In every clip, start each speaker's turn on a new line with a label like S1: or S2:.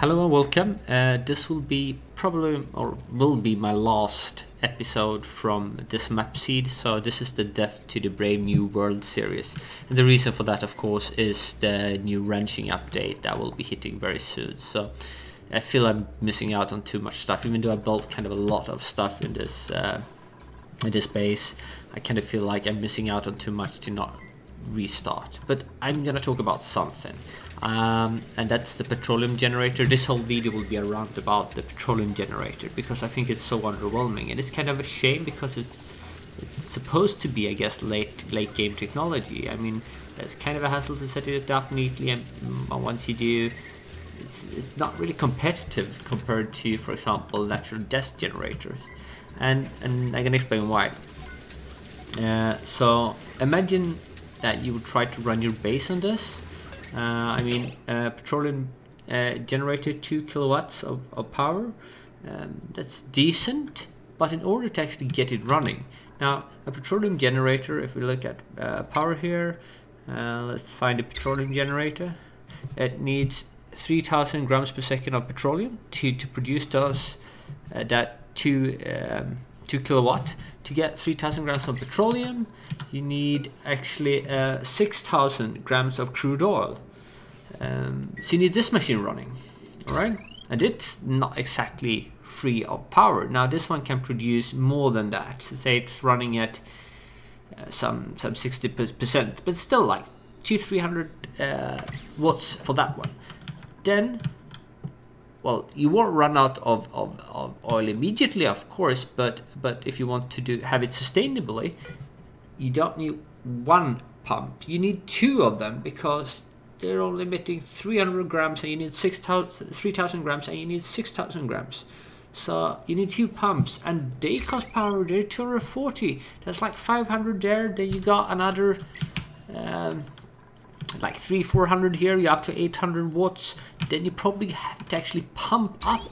S1: Hello and welcome. This will be my last episode from this map seed. So this is the Death to the Brave New World series. And the reason for that, of course, is the new ranching update that will be hitting very soon. So I feel I'm missing out on too much stuff, even though I built kind of a lot of stuff in this base. I kind of feel like I'm missing out on too much to not restart. But I'm gonna talk about something. And that's the petroleum generator. This whole video will be around about the petroleum generator because I think it's so underwhelming, and it's kind of a shame because it's supposed to be, I guess, late game technology. I mean, it's kind of a hassle to set it up neatly, and once you do, it's not really competitive compared to, for example, natural gas generators, and I can explain why. So imagine that you would try to run your base on this. Petroleum generator 2 kilowatts of power. That's decent, but in order to actually get it running, now a petroleum generator, if we look at power here, let's find a petroleum generator. It needs 3,000 grams per second of petroleum to produce those that 2 kilowatt. To get 3,000 grams of petroleum, you need actually 6,000 grams of crude oil. So you need this machine running, all right? And it's not exactly free of power. Now this one can produce more than that. So say it's running at some 60%, but still like 200-300 watts for that one. Then, well, you won't run out of oil immediately, of course, but if you want to have it sustainably, you don't need one pump. You need 2 of them because they're only emitting 300 grams and you need 3,000 grams and you need 6,000 grams. So you need 2 pumps, and they cost power. They're 240. That's like 500 there. Then you got another like 300-400 here. You're up to 800 watts. Then you probably have to actually pump up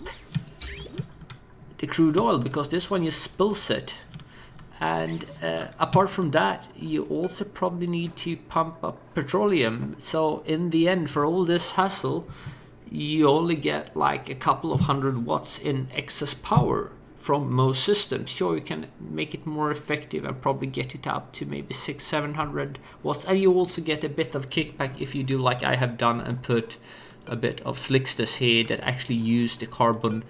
S1: the crude oil because this one you spills it. And apart from that, you also probably need to pump up petroleum. So in the end, for all this hassle, you only get like a couple of 100 watts in excess power from most systems. Sure, you can make it more effective and probably get it up to maybe 600-700 watts. And you also get a bit of kickback if you do like I have done and put a bit of slicksters here that actually use the carbon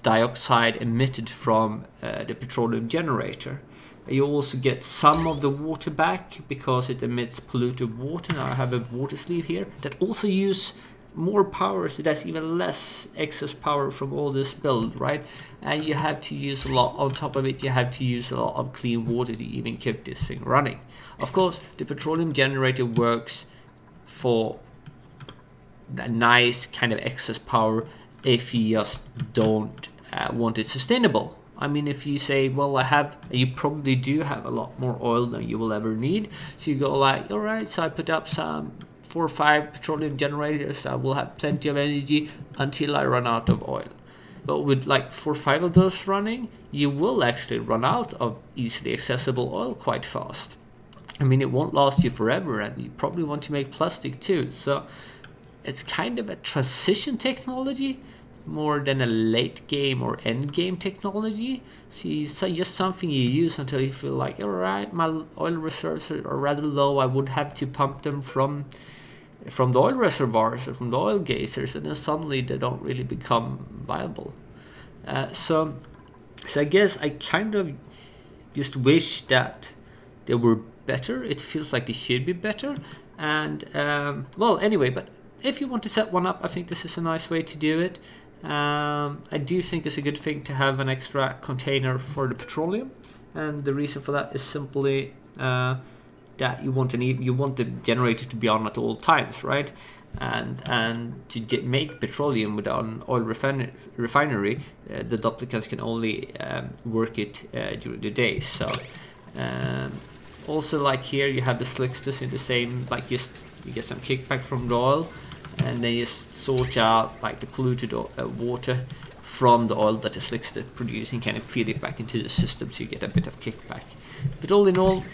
S1: dioxide emitted from the petroleum generator. You also get some of the water back because it emits polluted water. Now I have a water sleeve here that also use more power, so that's even less excess power from all this build, right? And you have to use a lot. On top of it, you have to use a lot of clean water to even keep this thing running. Of course, the petroleum generator works for a nice kind of excess power if you just don't want it sustainable. I mean, if you say, well, you probably do have a lot more oil than you will ever need. So you go like, all right, so I put up some 4 or 5 petroleum generators. I will have plenty of energy until I run out of oil. But with like 4 or 5 of those running, you will actually run out of easily accessible oil quite fast. I mean, it won't last you forever, and you probably want to make plastic too. So it's kind of a transition technology more than a late game or end game technology. So just something you use until you feel like, all right, my oil reserves are rather low. I would have to pump them from the oil reservoirs or from the oil geysers, and then suddenly they don't really become viable. So I guess I kind of just wish that they were better. It feels like they should be better. And well, anyway, but if you want to set one up, I think this is a nice way to do it. I do think it's a good thing to have an extra container for the petroleum, and the reason for that is simply that you want the generator to be on at all times, right? And to make petroleum without an oil refinery, the duplicants can only work it during the day. So also, like here, you have the slicksters in the same, like you get some kickback from the oil, and they just sort out like the polluted water from the oil that the slickster producing, kind of feed it back into the system, so you get a bit of kickback. But all in all,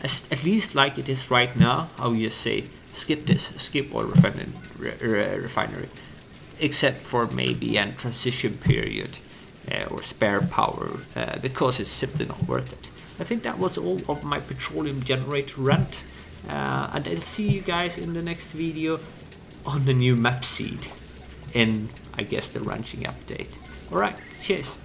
S1: at least like it is right now, I would just say skip this, skip oil refinery, except for maybe a transition period or spare power, because it's simply not worth it. I think that was all of my petroleum generator rant, and I'll see you guys in the next video on the new map seed in, I guess, the ranching update. Alright, cheers!